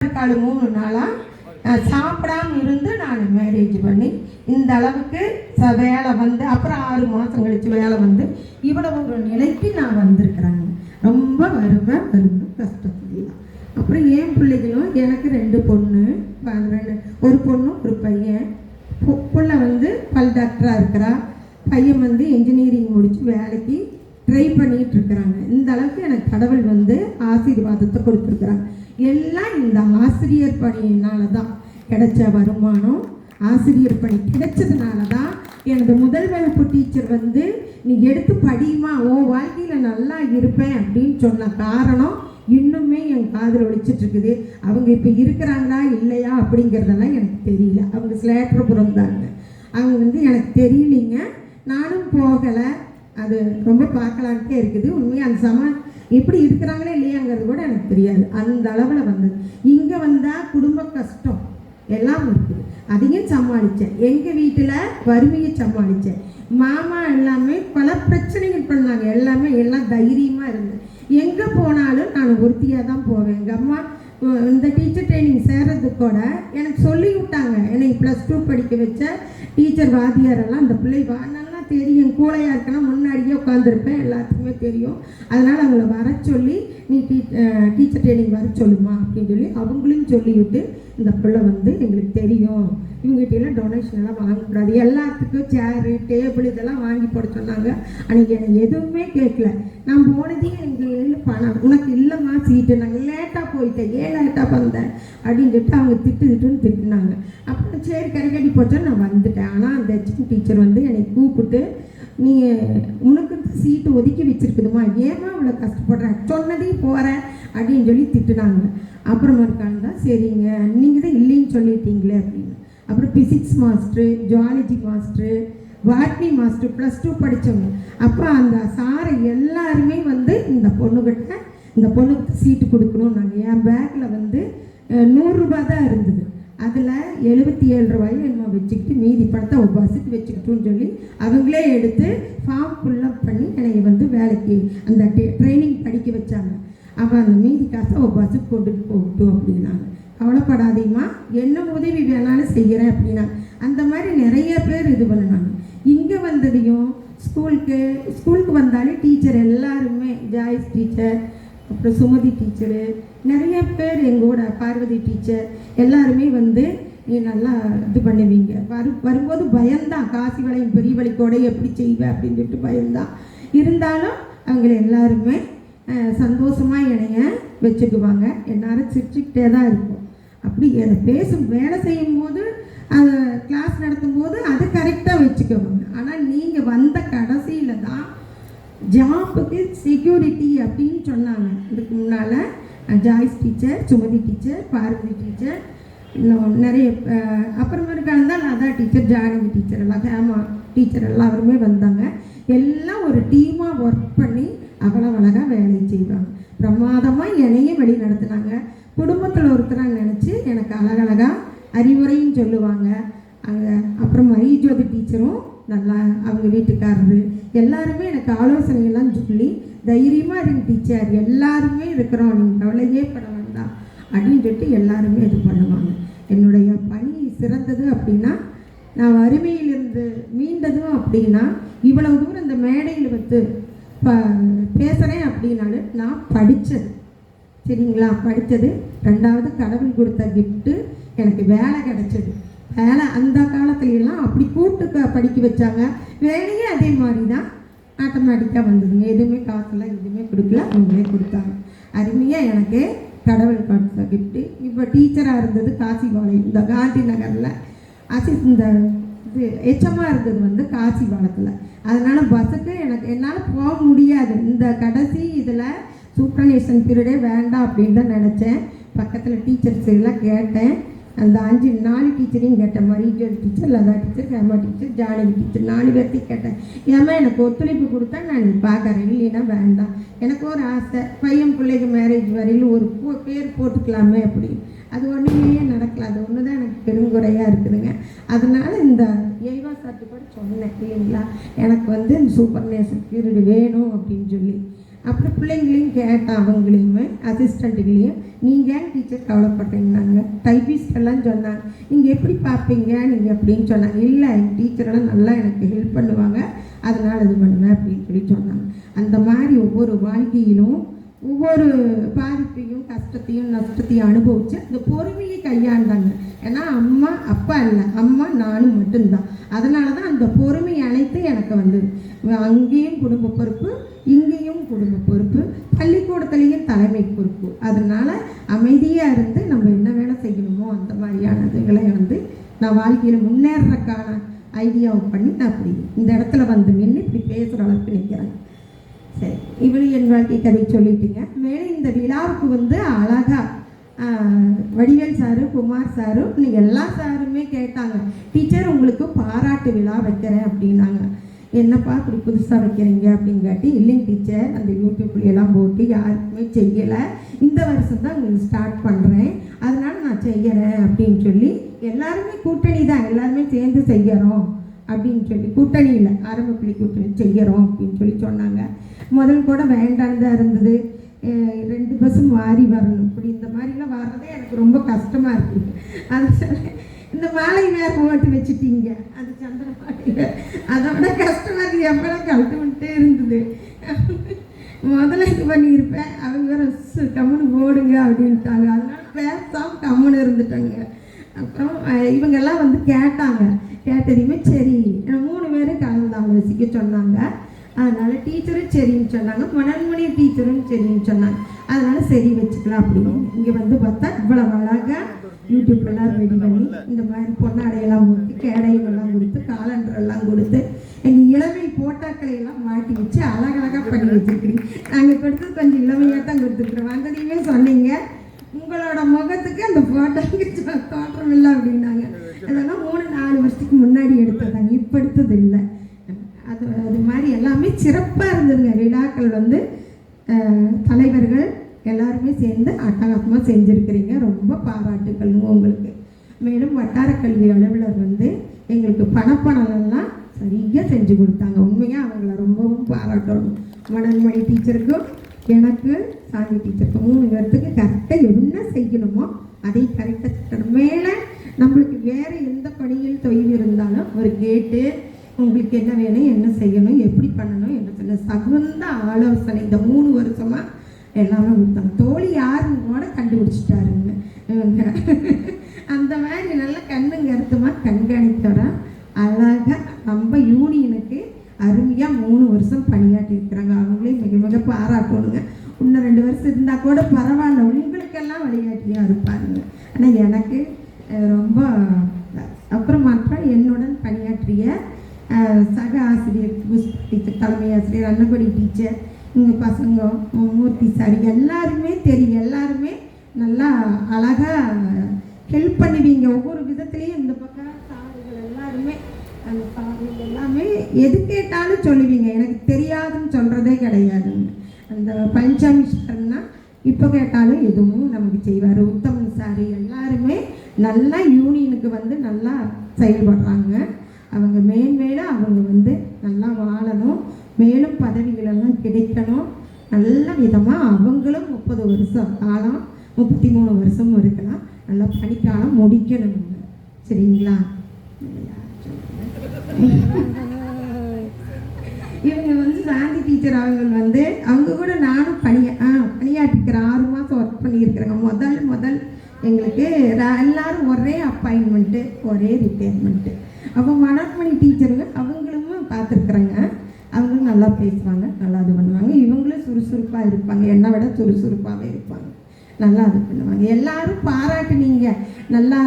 காலு 3 நாளாக நான் சாப்பிடாம இருந்து நான் மேரேஜ் பண்ணி இந்த அளவுக்கு வேலை வந்து அப்புறம் 6 மாதம் கழித்து வேலை வந்து இவ்வளவு ஒரு நிலைக்கு நான் வந்திருக்கிறேங்க. ரொம்ப வறுமை கஷ்டத்துல. அப்புறம் என் பிள்ளைகளும் எனக்கு 2 பொண்ணு, ஒரு பொண்ணு ஒரு பையன். பிள்ளை வந்து பல் டாக்டராக இருக்கிறா, பையன் வந்து இன்ஜினியரிங் முடித்து வேலைக்கு ட்ரை பண்ணிகிட்டு இருக்கிறாங்க. இந்த அளவுக்கு எனக்கு கடவுள் வந்து ஆசீர்வாதத்தை கொடுத்துருக்குறாங்க. எல்லாம் இந்த ஆசிரியர் பணியினால தான் கிடைச்ச வருமானம். ஆசிரியர் பணி கிடைச்சதுனால தான் எனது முதல் வகுப்பு டீச்சர் வந்து நீ எடுத்து படியுமா, உன் வாழ்க்கையில் நல்லா இருப்பேன் அப்படின்னு சொன்ன காரணம் இன்னுமே என் காதில் ஒழிச்சிட்ருக்குது. அவங்க இப்போ இருக்கிறாங்களா இல்லையா அப்படிங்கிறதெல்லாம் எனக்கு தெரியல. அவங்க ஸ்லேட்டர்புரம் தாங்க. அவங்க வந்து எனக்கு தெரியலிங்க, நானும் போகலை. அது ரொம்ப பார்க்கலான்ட்டே இருக்குது. உண்மையாக அந்த எப்படி இருக்கிறாங்களே இல்லையாங்கிறது கூட எனக்கு தெரியாது. அந்த அளவில் வந்தது. இங்கே வந்தால் குடும்ப கஷ்டம் எல்லாம் இருக்குது, அதையும் சமாளித்தேன். எங்கள் வீட்டில் வறுமையை சமாளித்தேன். மாமா எல்லாமே பல பிரச்சனைகள் பண்ணாங்க. எல்லாம் தைரியமாக இருந்தேன். எங்கே போனாலும் நான் ஒருத்தியாக தான் போவேன். எங்கள் அம்மா இந்த டீச்சர் ட்ரைனிங் சேர்றதுக்கு கூட எனக்கு சொல்லி விட்டாங்க. என்னை +2 படிக்க வச்ச டீச்சர் வாத்தியாரெல்லாம் அந்த பிள்ளை நல்லா தெரியும், கூலையாக இருக்குன்னா முன்னாடியே உட்காந்துருப்பேன், எல்லாத்துக்குமே தெரியும். அதனால் அவங்கள வர சொல்லி நீ டீச்சர் ட்ரைனிங் வர சொல்லுமா அப்படின்னு சொல்லி அவங்களையும் சொல்லிவிட்டு இந்த பிள்ளை வந்து எங்களுக்கு தெரியும், இவங்ககிட்டலாம் டொனேஷன் எல்லாம் வாங்கக்கூடாது, எல்லாத்துக்கும் சேரு டேபிள் இதெல்லாம் வாங்கி போட சொன்னாங்க. அன்றைக்கி எனக்கு எதுவுமே கேட்கல. நான் போனதே எங்கள் பணம் உனக்கு இல்லைம்மா சீட்டு, நாங்கள் லேட்டாக போயிட்டேன், ஏன் லேட்டாக வந்தேன் அப்படின்னு சொல்லிட்டு அவங்க திட்டுன்னு திட்டுனாங்க. அப்புறம் சரி கரைக்கடி போச்சா நான் வந்துட்டேன். ஆனால் அந்த ஹெச்எம் டீச்சர் வந்து என்னை கூப்பிட்டு நீ உனக்கு சீட்டு ஒதுக்கி வச்சுருக்குதுமா, ஏமா இவ்வளோ கஷ்டப்படுற, சொன்னதையும் போகிறேன் அப்படின்னு சொல்லி திட்டுனாங்க. அப்புறமா இருக்காங்க சரிங்க நீங்கள் தான் இல்லைன்னு சொல்லிட்டீங்களே அப்படின்னு. அப்புறம் physics master, zoology master, botany master, +2 படித்தவங்க. அப்போ அந்த சாரை எல்லாருமே வந்து இந்த பொண்ணுக்கு சீட்டு கொடுக்கணும். நாங்கள் என் பேக்கில் வந்து 100 ரூபா தான் இருந்தது. அதில் 77 ரூபாயும் என்னமோ வச்சுக்கிட்டு மீதி படத்தை ஒரு பஸ்ஸுக்கு வச்சுக்கிட்டோன்னு சொல்லி அவங்களே எடுத்து ஃபார்ம் ஃபுல்லப் பண்ணி என்னை வந்து வேலைக்கு அந்த ட்ரைனிங் படிக்க வச்சாங்க. அவன் அந்த மீதி காசை ஒரு பஸ்ஸுக்கு கொண்டுட்டு போகட்டும் அப்படின்னாங்க. கவலைப்படாதீங்கம்மா, என்ன உதவி வேணாலும் செய்கிறேன் அப்படின்னா அந்த மாதிரி நிறைய பேர் இது பண்ணினாங்க. இங்கே வந்ததையும் ஸ்கூலுக்கு வந்தாலே டீச்சர் எல்லாருமே, ஜாய்ஸ் டீச்சர், அப்புறம் சுமதி டீச்சரு, நிறைய பேர் எங்கூட பார்வதி டீச்சர் எல்லாருமே வந்து நீ நல்லா இது பண்ணுவீங்க. வரும்போது பயந்தான், காசி வளையும் பெரிய வலிக்கோட எப்படி செய்வேன் அப்படின்னு சொல்லிட்டு பயந்தான். இருந்தாலும் அவங்கள எல்லாருமே சந்தோஷமாக என்னைய வச்சுக்குவாங்க. எல்லாரும் சிரிச்சுக்கிட்டே தான் இருக்கும். அப்படி வேலை செய்யும்போது கிளாஸ் நடத்தும்போது அது கரெக்டாக வச்சுக்குவாங்க. ஆனால் நீங்கள் வந்த கடைசியில் தான் ஜாப்புக்கு செக்யூரிட்டி அப்படின்னு சொன்னாங்க. இதுக்கு முன்னால் Joyce teacher, Sumathi teacher, Parvathi teacher, இன்னும் நிறைய அப்புறமேட்டுக்கு இருந்தால் லதா டீச்சர், ஜானகி டீச்சர் எல்லாம், ஹேமா டீச்சர் எல்லாருமே வந்தாங்க. எல்லாம் ஒரு டீமாக ஒர்க் பண்ணி அவ்வளோ அழகாக வேலை செய்வாங்க. பிரமாதமாக என்னையும் வழி நடத்துனாங்க. குடும்பத்தில் ஒருத்தராக நினச்சி எனக்கு அழகழகாக அறிவுரையும் சொல்லுவாங்க. அங்கே அப்புறம் மரிஜோதி டீச்சரும் நல்லா, அவங்க வீட்டுக்காரரு எல்லாருமே எனக்கு ஆலோசனைகள்லாம் சொல்லி தைரியமாக இருங்க டீச்சர், எல்லாருமே இருக்கிறோம், நீங்கள் கவலையே பட வேண்டாம் அப்படின்னு சொல்லிட்டு எல்லாருமே இது பண்ணுவாங்க. என்னுடைய பணி சிறந்தது அப்படின்னா, நான் வறுமையிலிருந்து மீண்டதும் அப்படின்னா, இவ்வளவு தூரம் இந்த மேடையில் வந்து பேசுகிறேன் அப்படின்னாலும் நான் படித்தது, சரிங்களா, படித்தது. 2வது கடவுள் கொடுத்த கிஃப்ட்டு எனக்கு வேலை கிடைச்சது. வேலை அந்த காலத்துலலாம் அப்படி கூப்பிட்டு படிக்க வச்சாங்க. வேலையே அதே மாதிரி தான் ஆட்டோமேட்டிக்காக வந்ததுங்க. எதுவுமே காசுலாம் எதுவுமே கொடுக்கல, அவங்களே கொடுத்தாங்க. அருமையாக எனக்கு கடவுள் கொடுத்த கிஃப்ட்டு. இப்போ டீச்சராக இருந்தது காசிபாளையம், இந்த காந்தி நகரில். இந்த இது எச்சமாக இருந்தது வந்து காசிபாளையத்தில். அதனால் பஸ்ஸுக்கு என்னால் போக முடியாது. இந்த கடைசி இதில் சூப்பர்னேஷன் பீரியடே வேண்டாம் அப்படின்னு தான் நினச்சேன். பக்கத்தில் டீச்சர்ஸ் எல்லாம் கேட்டேன். அந்த 4 டீச்சரையும் கேட்டேன். Marijothi teacher, Latha teacher, Hema teacher, Janaki teacher, 4 பேர்த்தையும் கேட்டேன். ஏமா எனக்கு ஒத்துழைப்பு கொடுத்தா நான் பார்க்குறேன், இல்லைன்னா வேண்டாம். எனக்கு ஒரு ஆசை, பையன் பிள்ளைக்கு மேரேஜ் வரையிலும் ஒரு பேர் போட்டுக்கலாமே அப்படி. அது ஒன்றுமே நடக்கல. அது ஒன்று தான் எனக்கு பெருங்குறையாக இருக்குதுங்க. அதனால் இந்த ஏவா சார்ட்டு கூட சொன்னேன் இல்லைங்களா, எனக்கு வந்து இந்த சூப்பர்னேஷன் பீரியடு வேணும் அப்படின்னு சொல்லி. அப்புறம் பிள்ளைங்களையும் கேட்டேன், அவங்களையுமே அசிஸ்டண்ட்டுகளையும், நீங்கள் ஏன் டீச்சர் கவலைப்படுறீங்கன்னாங்க. டைபிஸ்ட் எல்லாம் சொன்னாங்க, நீங்கள் எப்படி பார்ப்பீங்க நீங்கள் அப்படின்னு சொன்னாங்க. இல்லை, எங்கள் டீச்சரெல்லாம் நல்லா எனக்கு ஹெல்ப் பண்ணுவாங்க, அதனால் இது பண்ணுவேன் அப்படின்னு சொல்லி சொன்னாங்க. அந்த மாதிரி ஒவ்வொரு வாழ்க்கையிலும் ஒவ்வொரு பாதிப்பையும் கஷ்டத்தையும் நஷ்டத்தையும் அனுபவித்து அந்த பொறுமையை கையாண்டாங்க. ஏன்னா அம்மா அப்பா இல்லை, அம்மா நானும் மட்டும்தான். அதனால தான் அந்த பொறுமை அனைத்து எனக்கு வந்தது. அங்கேயும் குடும்ப பொறுப்பு, இங்கேயும் குடும்ப பொறுப்பு, பள்ளிக்கூடத்துலேயும் தலைமை பொறுப்பு. அதனால் அமைதியாக இருந்து நம்ம என்ன வேலை செய்யணுமோ அந்த மாதிரியானதுகளை நான் வாழ்க்கையில் முன்னேறக்கான ஐடியாவை பண்ணி நான் அப்படி இந்த இடத்துல நின்று இப்படி பேசுகிற அளவுக்கு நிற்கிறேன். சரி, இவ்வளோ என் வாழ்க்கை கதை சொல்லிட்டீங்க. மேலும் இந்த விழாவுக்கு அழகா வடிவேல் சாரு, குமார் சாரு, எல்லா சாருமே கேட்டாங்க, டீச்சர் உங்களுக்கு பாராட்டு விழா வைக்கிறேன் அப்படின்னாங்க. என்னப்பா இப்படி புதுசாக வைக்கிறீங்க அப்படின்னு கேட்டு, இல்லைங்க டீச்சர், அந்த யூடியூப்லாம் போட்டு யாருக்குமே செய்யலை, இந்த வருஷம் தான் உங்களுக்கு ஸ்டார்ட் பண்ணுறேன், அதனால் நான் செய்கிறேன் அப்படின்னு சொல்லி எல்லாருமே கூட்டணி தான், எல்லாருமே சேர்ந்து செய்கிறோம் அப்படின்னு சொல்லி, கூட்டணியில் ஆரம்பப்பள்ளி கூட்டணி செய்கிறோம் அப்படின்னு சொல்லி சொன்னாங்க. முதல் கூட வேண்டான்னு தான் இருந்தது. 2 பஸ்ஸும் மாறி வரணும், இப்படி இந்த மாதிரிலாம் வர்றதே எனக்கு ரொம்ப கஷ்டமாக இருக்குது. அது இந்த மாலை நேரம் ஓட்டு வச்சுட்டீங்க, அது சந்திர மாலையில், அதோட கஷ்டமாக இருக்குது. எப்போலாம் கழட்டு வந்துட்டே இருந்தது. முதல்ல இது பண்ணியிருப்பேன், அவங்க கம்முன்னு போடுங்க அப்படின்ட்டாங்க. அதனால பேசாமல் கம்முன்னு இருந்துட்டாங்க. அப்புறம் இவங்கெல்லாம் கேட்டாங்க. கேட்டதையுமே சரி, 3 பேரும் கலந்து ஆலோசிக்க சொன்னாங்க. அதனால் டீச்சரும் சரின்னு சொன்னாங்க, மணன்மணி டீச்சரும் சரின்னு சொன்னாங்க. அதனால் சரி வச்சுக்கலாம் அப்படின்னு. இங்கே பார்த்தா இவ்வளவு அழகாக யூடியூப்லாம் ரெடி பண்ணி இந்த மாதிரி பொன்னாடையெல்லாம் கொடுத்து, கேடையெல்லாம் கொடுத்து, காலண்டரெல்லாம் கொடுத்து, எங்கள் இளமை போட்டாக்களையெல்லாம் மாட்டி வச்சு அழகழகாக பண்ணி வச்சுருக்கிறீங்க. நாங்கள் கொடுத்தது கொஞ்சம் இளமையாக தான் கொடுத்துருக்குறோம். வந்ததையுமே சொன்னீங்க, உங்களோட முகத்துக்கு அந்த போட்டோக்கு தோற்றம் இல்லை அப்படின்னாங்க. அதெல்லாம் 3-4 வருஷத்துக்கு முன்னாடி எடுத்ததாங்க, இப்போ எடுத்தது இல்லை. அது மாதிரி எல்லாமே சிறப்பாக இருந்ததுங்க. விழாக்கள் தலைவர்கள் எல்லாருமே சேர்ந்து அட்டகாசமாக செஞ்சுருக்கிறீங்க. ரொம்ப பாராட்டுக்கள்ங்க உங்களுக்கு. மேலும் வட்டார கல்வி அலுவலர் எங்களுக்கு பணப்பணம்லாம் சரியாக செஞ்சு கொடுத்தாங்க. உண்மையாக அவங்கள ரொம்பவும் பாராட்டணும். மணன்மணி டீச்சருக்கும் எனக்கு, சாந்தி டீச்சருக்கும் 3 பேர்த்துக்கு கரெக்டாக என்ன செய்யணுமோ அதை கரெக்டாக செய்யணும். மேலே நம்மளுக்கு வேறு எந்த பணியில் தொய்வு இருந்தாலும் ஒரு கேட்டு உங்களுக்கு என்ன வேணும், என்ன செய்யணும், எப்படி பண்ணணும், என்ன சொல்ல தகுந்த ஆலோசனை இந்த 3 வருஷமாக எல்லாமே கொடுத்தாங்க. தோழி யாருன்னு கூட கண்டுபிடிச்சிட்டாருங்க இவங்க. அந்த மாதிரி நல்லா கண்ணுங்க அர்த்தமாக கண்காணித்தவரா அழகாக நம்ம யூனியனுக்கு அருமையாக 3 வருஷம் பணியாற்றி இருக்கிறாங்க. அவங்களே மிக மிக பாராட்டணுங்க. இன்னும் 2 வருஷம் இருந்தால் கூட பரவாயில்ல, உங்களுக்கெல்லாம் வழிகாட்டியாக இருப்பாருங்க. ஆனால் எனக்கு ரொம்ப அப்புறம் மாற்றம் என்னுடன் பணியாற்றிய சக ஆசிரியர் டீச்சர், தலைமை ஆசிரியர் அன்னபடி டீச்சர், இங்கே பசங்க மூர்த்தி சார் எல்லாருமே தெரியும். எல்லாருமே நல்லா அழகாக ஹெல்ப் பண்ணுவீங்க ஒவ்வொரு விதத்துலேயும். இந்த பக்கம் சாருகள் எல்லாருமே, அந்த சாருகள் எல்லாமே எது கேட்டாலும் சொல்லுவீங்க. எனக்கு தெரியாதுன்னு சொல்கிறதே கிடையாதுங்க. அந்த பஞ்சாமி சார்னா இப்போ கேட்டாலும் எதுவும் நமக்கு செய்வார். உத்தமன் சார் எல்லாருமே நல்லா யூனியனுக்கு நல்லா செயல்படுறாங்க. அவங்க மேன்மேலும் அவங்க நல்லா வாழணும், மேலும் பதவிகளெல்லாம் கிடைக்கணும். நல்ல விதமாக அவங்களும் 30 வருஷம் காலம், 33 வருஷமும் இருக்கலாம். நல்லா பணிக்காலம் முடிக்கணும். சரிங்களா? இவங்க சாந்தி டீச்சர் அவங்க அவங்க கூட நானும் பணியாற்றிக்கிறேன். 6 மாதம் ஒர்க் பண்ணியிருக்கிறேங்க. முதல் எங்களுக்கு எல்லாரும் ஒரே அப்பாயின்மெண்ட்டு, ஒரே ரிட்டையர்மெண்ட்டு. அப்போ மணன்மணி டீச்சருங்க அவங்களும் பார்த்துருக்குறேங்க. அவங்களும் நல்லா பேசுவாங்க, நல்லா இது பண்ணுவாங்க. இவங்களும் சுறுசுறுப்பாக இருப்பாங்க, என்னை விட சுறுசுறுப்பாகவே இருப்பாங்க, நல்லா இது பண்ணுவாங்க. எல்லாரும் பாராட்டுனீங்க, நல்லா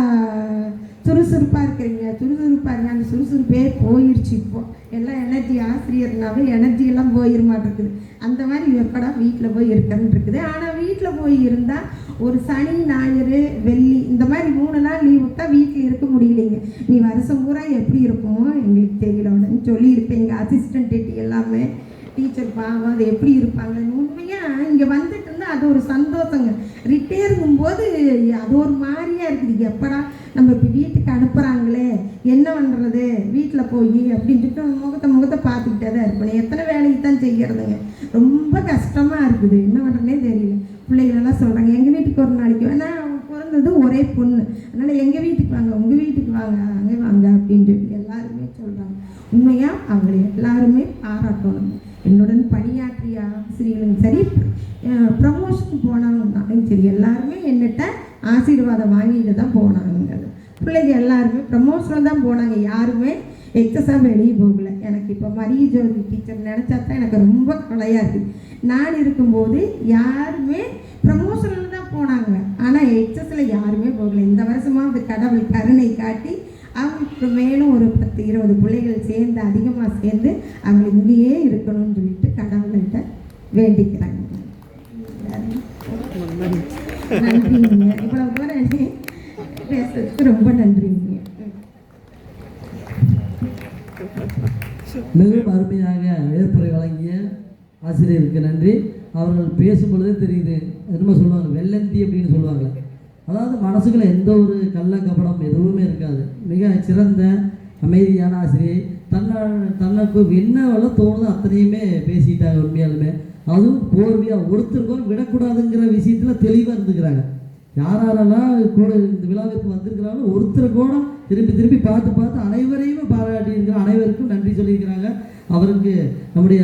சுறுசுறுப்பாக இருக்கிறீங்க, சுறுசுறுப்பாக இருங்க. அந்த சுறுசுறுப்பே போயிடுச்சு. இப்போது எல்லாம் எனர்ஜி, ஆசிரியர்னாவே எனர்ஜியெல்லாம் போயிட மாட்டேருக்குது. அந்த மாதிரி எப்படா வீட்டில் போய் இருக்கிறன்னு இருக்குது. ஆனால் வீட்டில் போய் இருந்தால் ஒரு சனி, ஞாயிறு, வெள்ளி இந்த மாதிரி 3 நாள் லீவ் விட்டால் வீட்டில் இருக்க முடியலைங்க. நீ வருஷம் பூரா எப்படி இருக்குமோ எங்களுக்கு தெரியல அப்படின்னு சொல்லியிருப்பேன். எங்கள் அசிஸ்டன்ட் எல்லாமே டீச்சர் பாவம் அது எப்படி இருப்பாங்க. உண்மையாக இங்கே வந்துட்டு இருந்தால் அது ஒரு சந்தோஷங்க. ரிட்டையருங்கும் போது அது ஒரு மாதிரியாக இருக்குது. எப்படா நம்ம இப்போ வீட்டுக்கு அனுப்புகிறாங்களே, என்ன பண்ணுறது வீட்டில் போய் அப்படின்ட்டு முகத்தை பார்த்துக்கிட்டே தான் இருப்பேன். எத்தனை வேலைக்கு தான் செய்கிறதுங்க, ரொம்ப கஷ்டமாக ஆகுது, என்ன பண்ணுறதுனே தெரியல. பிள்ளைகளெல்லாம் சொல்கிறாங்க எங்கள் வீட்டுக்கு ஒரு நாளைக்கு வேணால் பிறந்தது ஒரே பொண்ணு, அதனால் எங்கள் வீட்டுக்கு வாங்க, உங்கள் வீட்டுக்கு வாங்க, அங்கே வாங்க அப்படின்னு சொல்லி எல்லாருமே சொல்கிறாங்க. உண்மையாக அவங்களை எல்லாருமே பாராட்டணும். என்னுடன் பணியாற்றிய ஆசிரியர்களும் சரி, ப்ரமோஷன் போனவங்கனாலும் சரி, எல்லாருமே என்னட்ட ஆசீர்வாதம் வாங்கிட்டு தான் போனாங்க. பிள்ளைங்க எல்லாருமே ப்ரமோஷனில் தான் போனாங்க, யாருமே எக்ஸஸாக வெளியே போகல. எனக்கு இப்போ மரிய ஜோதி டீச்சர் நினச்சா தான் எனக்கு ரொம்ப கவலையாக இருக்குது. நான் இருக்கும்போது யாருமே ப்ரமோஷனில் தான் போனாங்க, ஆனால் எக்ஸஸில் யாருமே போகல. இந்த வருஷமாக அந்த கடவுள் கருணை காட்டி அவங்களுக்கு மேலும் ஒரு 10-20 பிள்ளைகள் சேர்ந்து அதிகமாக சேர்ந்து அவங்க இங்கேயே இருக்கணும்னு சொல்லிட்டு கடவுள்கிட்ட வேண்டிக்கிறாங்க. நன்றிங்க, இவ்வளோ தூரம் பேசுறதுக்கு ரொம்ப நன்றிங்க. மிகவும் அருமையாக ஏற்புரை வழங்கிய ஆசிரியருக்கு நன்றி. அவர்கள் பேசும்பொழுதே தெரியுது, என்னமோ சொல்லுவாங்க வெள்ளந்தி அப்படின்னு சொல்லுவாங்க. அதாவது மனசுக்குள்ள எந்த ஒரு கள்ள கபடம் எதுவுமே இருக்காது. மிக சிறந்த அமைதியான ஆசிரியை. தனக்கு என்னவெல்ல தோணுதோ அத்தனையுமே பேசிட்டாங்க. உண்மையாலுமே அதுவும் போர்வையாக ஒருத்தருக்கும் விடக்கூடாதுங்கிற விஷயத்தில் தெளிவாக இருந்துக்கிறாங்க. யாரெல்லாம் கூட இந்த விழாவிற்கு வந்திருக்கிறாங்களோ ஒருத்தர் கூட திருப்பி பார்த்து அனைவரையும் பாராட்டியிருக்கிற அனைவருக்கும் நன்றி சொல்லியிருக்கிறாங்க. அவருக்கு நம்முடைய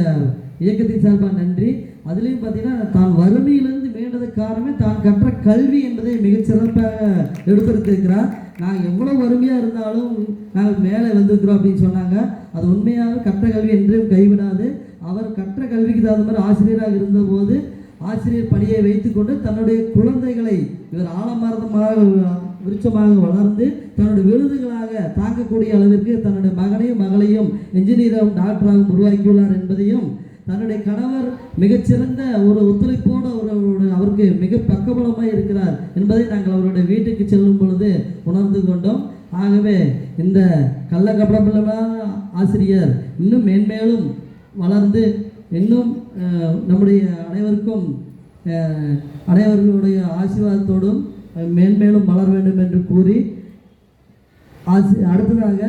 இயக்கத்தின் சார்பாக நன்றி. அதுலேயும் பார்த்தீங்கன்னா தான் வறுமையிலிருந்து மீண்டதுக்கு காரணமே தான் கற்ற கல்வி என்பதை மிகச்சிறப்பாக எடுத்திருக்கிறார். நாங்கள் எவ்வளோ வறுமையாக இருந்தாலும் நாங்கள் மேலே வந்திருக்கிறோம் அப்படின்னு சொன்னாங்க. அது உண்மையாக கற்ற கல்வி என்றும் கைவிடாது. அவர் கற்ற கல்விக்கு தகுந்த மாதிரி ஆசிரியராக இருந்தபோது ஆசிரியர் பணியை வைத்துக்கொண்டு தன்னுடைய குழந்தைகளை இவர் ஆலமரமாக விருட்சமாக வளர்ந்து தன்னுடைய விருதுகளாக தாக்கக்கூடிய அளவிற்கு தன்னுடைய மகனையும் மகளையும் இன்ஜினியராகவும் டாக்டராகவும் உருவாக்கியுள்ளார் என்பதையும், தன்னுடைய கணவர் மிகச்சிறந்த ஒரு ஒத்துழைப்போடு அவருக்கு மிக பக்கபலமாக இருக்கிறார் என்பதை நாங்கள் அவருடைய வீட்டுக்கு செல்லும் பொழுது உணர்ந்து கொண்டோம். ஆகவே இந்த கள்ளக்கபடமில்லாத ஆசிரியர் இன்னும் மென்மேலும் வளர்ந்து இன்னும் நம்முடைய அனைவர்களுடைய ஆசீர்வாதத்தோடும் மேன்மேலும் வளர வேண்டும் என்று கூறி அடுத்ததாக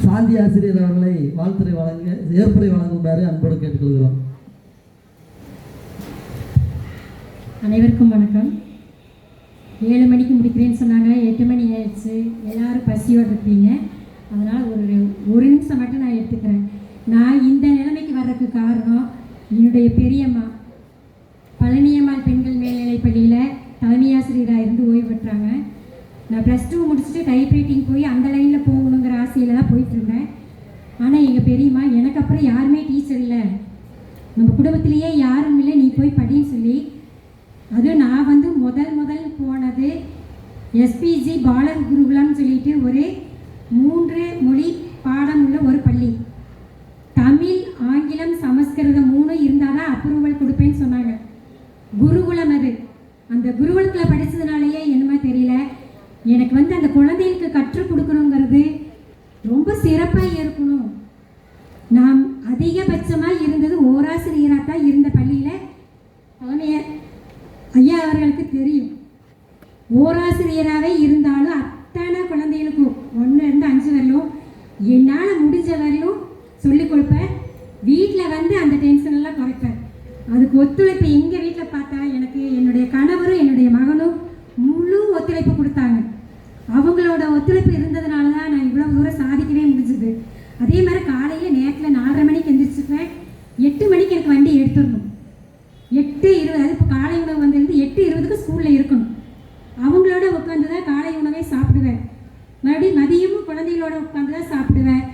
சாந்தி ஆசிரியர் அவர்களை வாழ்த்துறை வழங்க ஏற்புரை வழங்குமாறு அன்போடு கேட்டுக்கொள்கிறோம். அனைவருக்கும் வணக்கம். 7 மணிக்கு முடிக்கிறேன்னு சொன்னாங்க, 8 மணி ஆயிடுச்சு. எல்லாரும் பசியோடு இருப்பீங்க, அதனால் ஒரு நிமிஷம் மட்டும் நான் எடுத்துக்கிறேன். நான் இந்த நிலைமைக்கு வர்றதுக்கு காரணம் என்னுடைய பெரியம்மா பழனியம்மாள் பெண்கள் மேல்நிலைப் பள்ளியில் தலைமை ஆசிரியராக இருந்து ஓய்வு பெற்றாங்க. நான் +2 முடிச்சுட்டு டைப்ரைட்டிங் போய் அந்த லைனில் போகணுங்கிற ஆசையில் தான் போயிட்டுருந்தேன். ஆனால் எங்கள் பெரியம்மா எனக்கு அப்புறம் யாருமே டீச்சர் இல்லை, நம்ம குடும்பத்திலேயே யாரும் இல்லை, நீ போய் படின்னு சொல்லி, அதுவும் நான் வந்து முதல் போனது எஸ்பிஜி பாலர் குருகுலம்னு சொல்லிட்டு ஒரு 3 மொழி பாடம் உள்ள ஒரு பள்ளி. தமிழ், ஆங்கிலம், சமஸ்கிருதம் 3 இருந்தால் தான் அப்ரூவல் கொடுப்பேன்னு சொன்னாங்க. குருகுலம் அது. அந்த குருகுலத்தில் படித்ததுனாலேயே என்னமா தெரியல, எனக்கு வந்து அந்த குழந்தைகளுக்கு கற்றுக் கொடுக்கணுங்கிறது ரொம்ப சிறப்பாக இருக்கணும். நாம் அதிகபட்சமாக இருந்தது ஓராசிரியராக தான் இருந்த பள்ளியில் தலைமையர் ஐயா அவர்களுக்கு தெரியும். ஓராசிரியராகவே இருந்தாலும் அத்தனை குழந்தைகளுக்கும் 1-5 வரலும் என்னால் முடிஞ்ச வரலும் சொல்லிக் கொடுப்பேன். வீட்டில் வந்து அந்த டென்ஷனெல்லாம் குறைப்பேன். அதுக்கு ஒத்துழைப்பு எங்கள் வீட்டில் பார்த்தா எனக்கு என்னுடைய கணவரும் என்னுடைய மகனும் முழு ஒத்துழைப்பு கொடுத்தாங்க. அவங்களோட ஒத்துழைப்பு இருந்ததுனால தான் நான் இவ்வளோ தூரம் சாதிக்கவே முடிஞ்சுது. அதே மாதிரி காலையில் நேரத்தில் 4:30 மணிக்கு எந்திரிச்சிப்பேன். 8 மணிக்கு எனக்கு வண்டி எடுத்துடணும். 8:20 அது இப்போ காலை உணவு வந்துருந்து 8:20க்கு ஸ்கூலில் இருக்கணும். அவங்களோட உட்காந்து தான் காலை உணவே சாப்பிடுவேன். மறுபடியும் மதியமும் குழந்தைகளோட உட்காந்து தான் சாப்பிடுவேன்.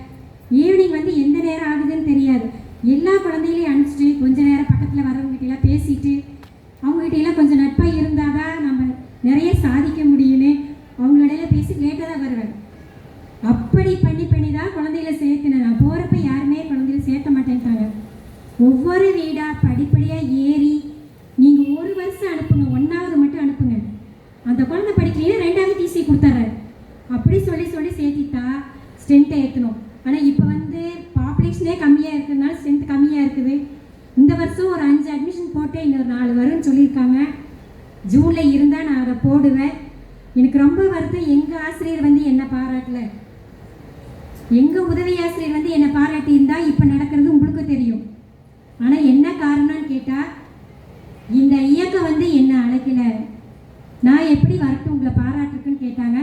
ஈவினிங் வந்து எந்த நேரம் ஆகுதுன்னு தெரியாது. எல்லா குழந்தைகளையும் அனுப்பிச்சிட்டு கொஞ்ச நேரம் பக்கத்தில் வரவங்ககிட்டலாம் பேசிட்டு அவங்ககிட்டலாம் கொஞ்சம் நட்பாக இருந்தால் தான் நம்ம நிறைய சாதிக்க முடியும்னு அவங்களோடையெல்லாம் பேசி லேட்டாக தான் வருவேன். அப்படி பண்ணி தான் குழந்தைகளை சேர்த்துனேன். நான் போகிறப்ப யாருமே குழந்தைகளை சேர்த்த மாட்டேன்ட்டாங்க. ஒவ்வொரு வீடாக படிப்படியாக ஏறி நீங்கள் 1 வருஷம் அனுப்புங்க, 1ஆவது மட்டும் அனுப்புங்க, அந்த குழந்தை படிக்கிறீங்கன்னா 2ஆவது டிசி கொடுத்துட்றேன் அப்படி சொல்லி சேர்த்திட்டா ஸ்ட்ரென்த்தை ஏற்றணும். ஆனால் இப்போ வந்து பாப்புலேஷனே கம்மியாக இருக்கிறதுனால ஸ்ட்ரென்த் கம்மியாக இருக்குது. இந்த வருஷம் ஒரு 5 அட்மிஷன் போட்டு இன்னொரு 4 வரும்னு சொல்லியிருக்காங்க. ஜூனில் இருந்தால் நான் அதை போடுவேன். எனக்கு ரொம்ப வருத்தம், எங்கள் ஆசிரியர் வந்து என்னை பாராட்டலை. எங்கள் உதவி ஆசிரியர் வந்து என்னை பாராட்டி இருந்தால் இப்போ நடக்கிறது உங்களுக்கு தெரியும். ஆனால் என்ன காரணம்னு கேட்டால் இந்த இயக்கம் வந்து என்னை அழைக்கலை, நான் எப்படி வரட்டும் உங்களை பாராட்டுக்குன்னு கேட்டாங்க.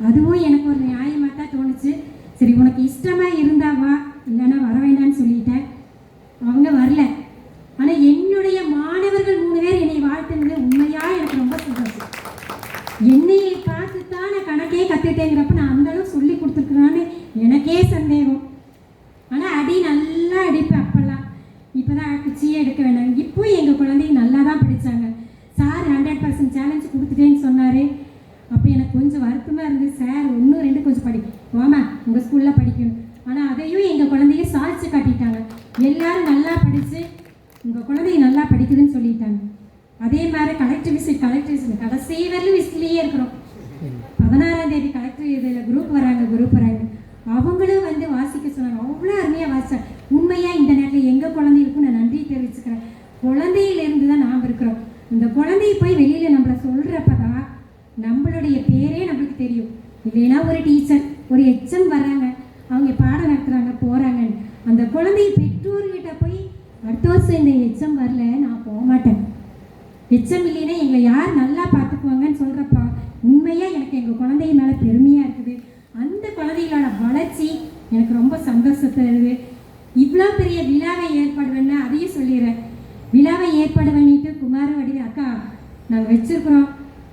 அதுவும் எனக்கு ஒரு நியாயமாக தான் தோணுச்சு. சரி உனக்கு இஷ்டமாக இருந்தா வா, இல்லைன்னா வர வேண்டாம்னு சொல்லிட்டேன். அவங்க வரல. ஆனால் என்னுடைய மாணவர்கள் 3 பேர் என்னை வாழ்த்துனது உண்மையாக எனக்கு ரொம்ப சந்தோஷம். என்னையை பார்த்து தான் நான் கணக்கே கற்றுட்டேங்கிறப்ப நான் அந்தளவு சொல்லி கொடுத்துருக்குறான்னு எனக்கே சந்தேகம். ஆனால் அடி நல்லா அடிப்பேன் அப்போல்லாம். இப்போ தான் குச்சியே எடுக்க வேண்டாம். இப்போ எங்கள் குழந்தைங்க நல்லா தான் படித்தாங்க. சார் 100% சேலஞ்ச் கொடுத்துட்டேன்னு சொன்னார். அப்போ எனக்கு கொஞ்சம் வருத்தமாக இருந்தது. சார் 1 2 கொஞ்சம் வாமா உங்கள் ஸ்கூலில் படிக்கணும். ஆனால் அதையும் எங்கள் குழந்தைய சாதிச்சு காட்டிட்டாங்க. எல்லாரும் நல்லா படித்து உங்கள் குழந்தைய நல்லா படிக்குதுன்னு சொல்லிட்டாங்க. அதே மாதிரி கலெக்டர் விசிட் கடைசி வரலும் விசிட்லேயே இருக்கிறோம். 16ஆம் தேதி கலெக்டர் இதில் குரூப் வராங்க. அவங்களும் வந்து வாசிக்க சொன்னாங்க. அவ்வளோ அருமையாக வாசித்தாங்க. உண்மையாக இந்த நேரத்தில் எங்கள் குழந்தைகளுக்கும் நான் நன்றி தெரிவிச்சுக்கிறேன். குழந்தையிலேருந்து தான் நாம் இருக்கிறோம். இந்த குழந்தைய போய் வெளியில் நம்மளை சொல்கிறப்ப தான் நம்மளுடைய பேரே நம்மளுக்கு தெரியும். இல்லைன்னா ஒரு டீச்சர் ஒரு எச்எம் வர்றாங்க, அவங்க பாடம் நடத்துகிறாங்க போகிறாங்கன்னு அந்த குழந்தை பெற்றோர்கிட்ட போய் அடுத்த வருஷம் இந்த எச்எம் வரல நான் போக மாட்டேன், எச்சம் இல்லைன்னா எங்களை யார் நல்லா பார்த்துக்குவாங்கன்னு சொல்கிறப்பா உண்மையாக எனக்கு எங்கள் குழந்தைய மேலே பெருமையாக இருக்குது. அந்த குழந்தைகளோட வளர்ச்சி எனக்கு ரொம்ப சந்தோஷத்தை தருது. இவ்வளோ பெரிய விழாவை ஏற்பாடு பண்ண அதையும் சொல்லிடுறேன். விழாவை ஏற்பாடு பண்ணிட்டு குமார வடிவு அக்கா நாங்கள் வச்சுருக்குறோம்,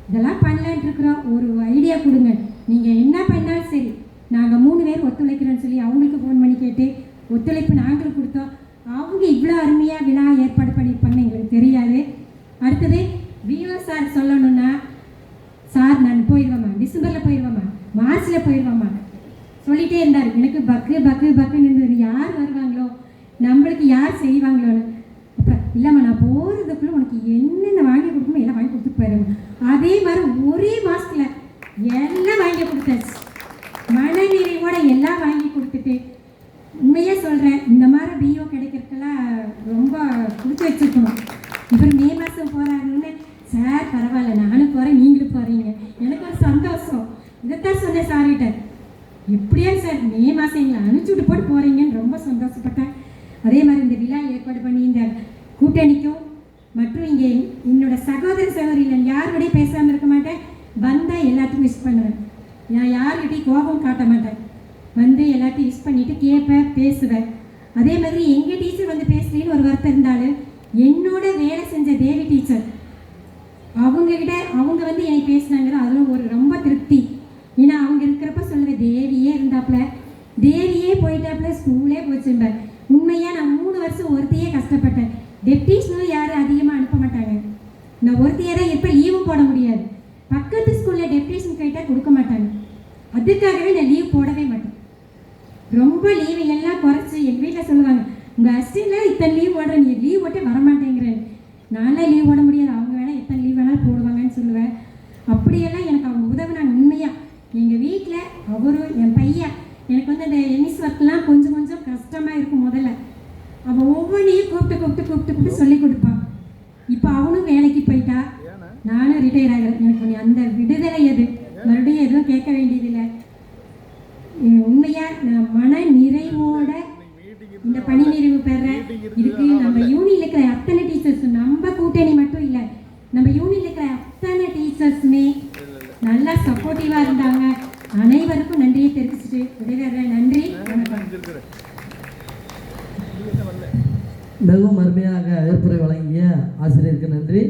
இதெல்லாம் பண்ணலான்ட்டு இருக்கிறோம், ஒரு ஐடியா கொடுங்க, நீங்கள் என்ன பண்ணாலும் சரி நாங்கள் 3 பேர் ஒத்துழைக்கிறோன்னு சொல்லி அவங்களுக்கு ஃபோன் பண்ணி கேட்டு ஒத்துழைப்பு நாங்களும் கொடுத்தோம். அவங்க இவ்வளோ அருமையாக விழா ஏற்பாடு பண்ணியிருப்பாங்கன்னு எங்களுக்கு தெரியாது. அடுத்தது விஓ சார் சொல்லணும்னா, சார் நான் போயிடுவேம்மா, டிசம்பரில் போயிடுவேம்மா, மார்ச்சில் போயிடுவேம்மா சொல்லிகிட்டே இருந்தார். எனக்கு பக்குன்னு இருந்தது. யார் வருவாங்களோ நம்மளுக்கு யார் செய்வாங்களோன்னு. அப்புறம் இல்லைம்மா நான் போகிறதுக்குள்ளே உனக்கு என்னென்ன வாங்கி கொடுக்கணும் எல்லாம் வாங்கி கொடுத்துட்டு போயிடுவேன். அதே மாதிரி ஒரே மாதத்தில் எல்லாம் வாங்கி கொடுத்தாச்சு. மனநிறைவோட எல்லாம் வாங்கி கொடுத்துட்டு உண்மையாக சொல்கிறேன், இந்த மாதிரி பிஓ கிடைக்கிறதுக்கெல்லாம் ரொம்ப கொடுத்து வச்சுருக்கணும். இவர் மே மாதம் போகிறாருன்னு, சார் பரவாயில்ல நானும் போகிறேன் நீங்களும் போகிறீங்க, எனக்கு ஒரு சந்தோஷம். இதைத்தான் சொன்னேன் சார்கிட்ட, எப்படியா சார் மே மாதம் எங்களை அனுப்பிச்சி விட்டு போட்டு போகிறீங்கன்னு ரொம்ப சந்தோஷப்பட்டேன். அதே மாதிரி இந்த விழா ஏற்பாடு பண்ணி இந்த கூட்டணிக்கும் மற்றும் இங்கே என்னோட சகோதர சகோதரிகள் யாருடைய பேசாமல் இருக்க மாட்டேன். வந்தால் எல்லாத்துக்கும் விஷ் பண்ணுவேன். நான் யார்கிட்டையும் கோபம் காட்ட மாட்டேன். வந்து எல்லாத்தையும் விஷ் பண்ணிவிட்டு கேட்பேன், பேசுவேன். அதே மாதிரி எங்கள் டீச்சர் வந்து பேசுகிறேன்னு ஒரு வார்த்தை இருந்தாலும் என்னோட வேலை செஞ்ச தேவி டீச்சர் அவங்கக்கிட்ட அவங்க வந்து என்னை பேசினாங்கிற அதில் ஒரு ரொம்ப திருப்தி. ஏன்னா அவங்க இருக்கிறப்ப சொல்லுவேன், தேவியே இருந்தாப்புல, தேவியே போயிட்டாப்புல, ஸ்கூலே போச்சும்பேன். உண்மையாக நான் 3 வருஷம் ஒருத்தையே கஷ்டப்பட்டேன். டெப்டிஷனும் யாரும் அதிகமாக அனுப்ப மாட்டாங்க. நான் ஒருத்தையே தான் இப்போ லீவும் போட முடியாது. பக்கத்து ஸ்கூலில் டெப்டிஷன் கேட்டால் கொடுக்க மாட்டாங்க. அதுக்காகவே நான் லீவ் போடவே மாட்டேன். ரொம்ப லீவு எல்லாம் குறைச்சி எங்கள் வீட்டில் சொல்லுவாங்க, உங்கள் அசிஸ்டன்ட்ல இத்தனை லீவ் போடுற, நீ லீவ் போட்டே வரமாட்டேங்கிறேன். நான்லாம் லீவ் போட முடியாது, அவங்க வேணால் எத்தனை லீவ் வேணாலும் போடுவாங்கன்னு சொல்லுவேன். அப்படியெல்லாம் எனக்கு அவங்க உதவுனாங்க. உண்மையாக எங்கள் வீட்டில் அவரும் என் பையன் எனக்கு வந்து அந்த என்எஸ் ஒர்க்லாம் கொஞ்சம் கொஞ்சம் கஷ்டமாக இருக்கும் முதல்ல. அவன் ஒவ்வொன்றையும் கூப்பிட்டு சொல்லி கொடுப்பான். இப்போ அவனும் வேலைக்கு போயிட்டா, நானும் ரிட்டையர் ஆகிறேன். எனக்கு அந்த விடுதலை எது மறுபடியும் எதுவும் கேட்க வேண்டியதில்லை. உண்மையாக நான் மன நிறைவோட இந்த பணி நிறைவு பெறேன். இதுக்கு நம்ம யூனியில் இருக்கிற அத்தனை டீச்சர்ஸ், நம்ம கூட்டணி மட்டும் இல்லை, நம்ம யூனியில் இருக்கிற அத்தனை டீச்சர்ஸுமே நல்லா சப்போர்ட்டிவாக இருந்தாங்க. அனைவருக்கும் நன்றியை தெரிவிச்சுட்டு விடைபெறேன். நன்றி, வணக்கம். மிகவும் அருமையாக ஏற்புரை வழங்கிய ஆசிரியருக்கு நன்றி.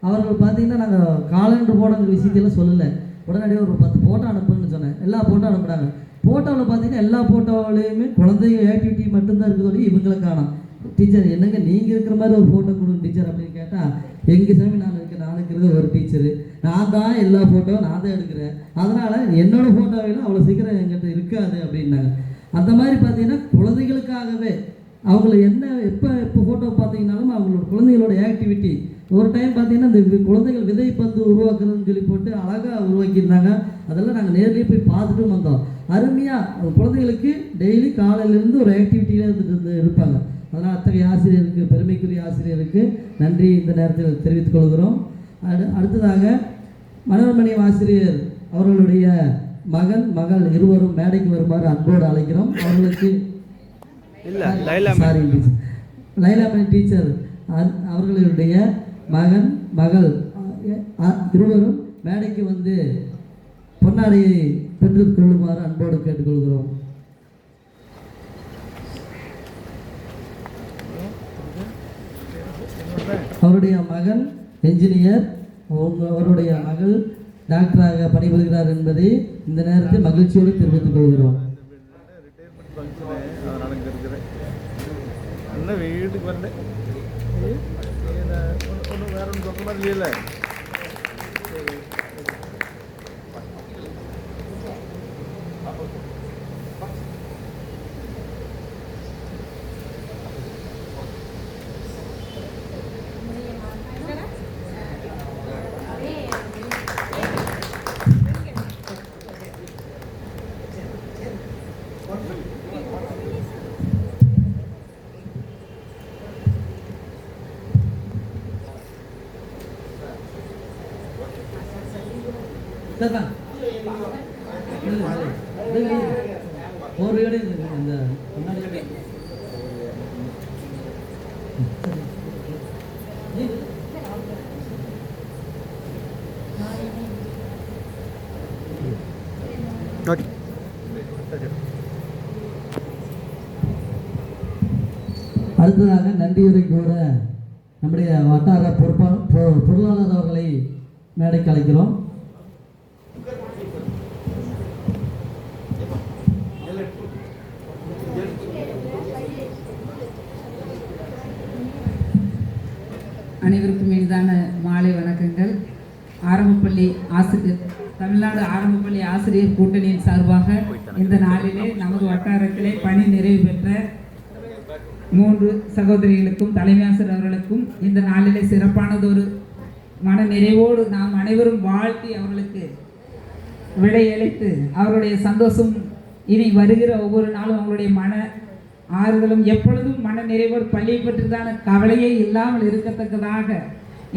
அவர்கள் பார்த்தீங்கன்னா நாங்கள் காலண்டர் போடங்கிற விஷயத்தையும் சொல்லலை, உடனடியாக ஒரு 10 ஃபோட்டோ அனுப்புன்னு சொன்னேன். எல்லா ஃபோட்டோ அனுப்புனாங்க. ஃபோட்டோவில் பார்த்தீங்கன்னா எல்லா ஃபோட்டோவிலையுமே குழந்தைங்க ஆக்டிவிட்டி மட்டும்தான் இருக்குதோடய இவங்களை காணும். டீச்சர் என்னங்க நீங்கள் இருக்கிற மாதிரி ஒரு ஃபோட்டோ கொடுங்க டீச்சர் அப்படின்னு கேட்டால், எங்கள் சாமி நான் இருக்கிறது ஒரு டீச்சரு, நான் தான் எல்லா ஃபோட்டோவும் நான் தான் எடுக்கிறேன், அதனால் என்னோடய ஃபோட்டோவையும் அவ்வளோ சீக்கிரம் எங்கிட்ட இருக்காது அப்படின்னாங்க. அந்த மாதிரி பார்த்தீங்கன்னா குழந்தைகளுக்காகவே அவங்கள என்ன எப்போ ஃபோட்டோ பார்த்தீங்கன்னாலும் அவங்களோட குழந்தைகளோட ஆக்டிவிட்டி ஒரு டைம் பார்த்தீங்கன்னா இந்த குழந்தைகள் விதை பந்து உருவாக்குறதுன்னு சொல்லி போட்டு அழகாக உருவாக்கியிருந்தாங்க. அதெல்லாம் நாங்கள் நேர்லேயே போய் பார்த்துட்டும் வந்தோம். அருமையாக குழந்தைகளுக்கு டெய்லி காலையிலேருந்து ஒரு ஆக்டிவிட்டியில் இருந்துட்டு இருப்பாங்க. அதனால் அத்தகைய ஆசிரியருக்கு, பெருமைக்குரிய ஆசிரியருக்கு நன்றி இந்த நேரத்தில் தெரிவித்துக் கொள்கிறோம். அடுத்ததாக மனோன்மணியம் ஆசிரியர் அவர்களுடைய மகன் மகள் இருவரும் மேடைக்கு வருமாறு அன்போடு அழைக்கிறோம். அவர்களுக்கு லைலாமணி டீச்சர் அவர்களுடைய மகன் மகள் இருவரும் மேடைக்கு வந்து பொன்னாடையை பெற்று கொள்ளுமாறு அன்போடு கேட்டுக்கொள்கிறோம். அவருடைய மகன் என்ஜினியர், அவருடைய மகள் டாக்டராக பணிபுரிகிறார் என்பதை இந்த நேரத்தில் மகிழ்ச்சியோடு தெரிவித்துக் கொள்கிறோம். வீட்டுக்கு வரேன் ஒன்றும் வேற ஒன்றும் சொல்ல மாதிரி இல்லைல்ல. அடுத்ததாக நன்றியுரை கூற நம்முடைய வட்டார பொருளாளர் அவர்களை மேடைக்கு அழைக்கிறோம். அனைவருக்கும் இனிதான மாலை வணக்கங்கள். ஆரம்பப்பள்ளி ஆசிரியர் தமிழ்நாடு ஆரம்பப்பள்ளி ஆசிரியர் கூட்டணியின் சார்பாக இந்த நாளிலே நமது வட்டாரத்திலே பணி நிறைவு பெற்ற 3 சகோதரிகளுக்கும் தலைமை ஆசிரியர் அவர்களுக்கும் இந்த நாளிலே சிறப்பானதொரு மன நிறைவோடு நாம் அனைவரும் வாழ்த்தி அவர்களுக்கு விடையளித்து அவருடைய சந்தோஷம் இனி வருகிற ஒவ்வொரு நாளும் அவங்களுடைய மன ஆறுதலும் எப்பொழுதும் மன நிறைவோடு பள்ளியை பற்றிதான கவலையே இல்லாமல் இருக்கத்தக்கதாக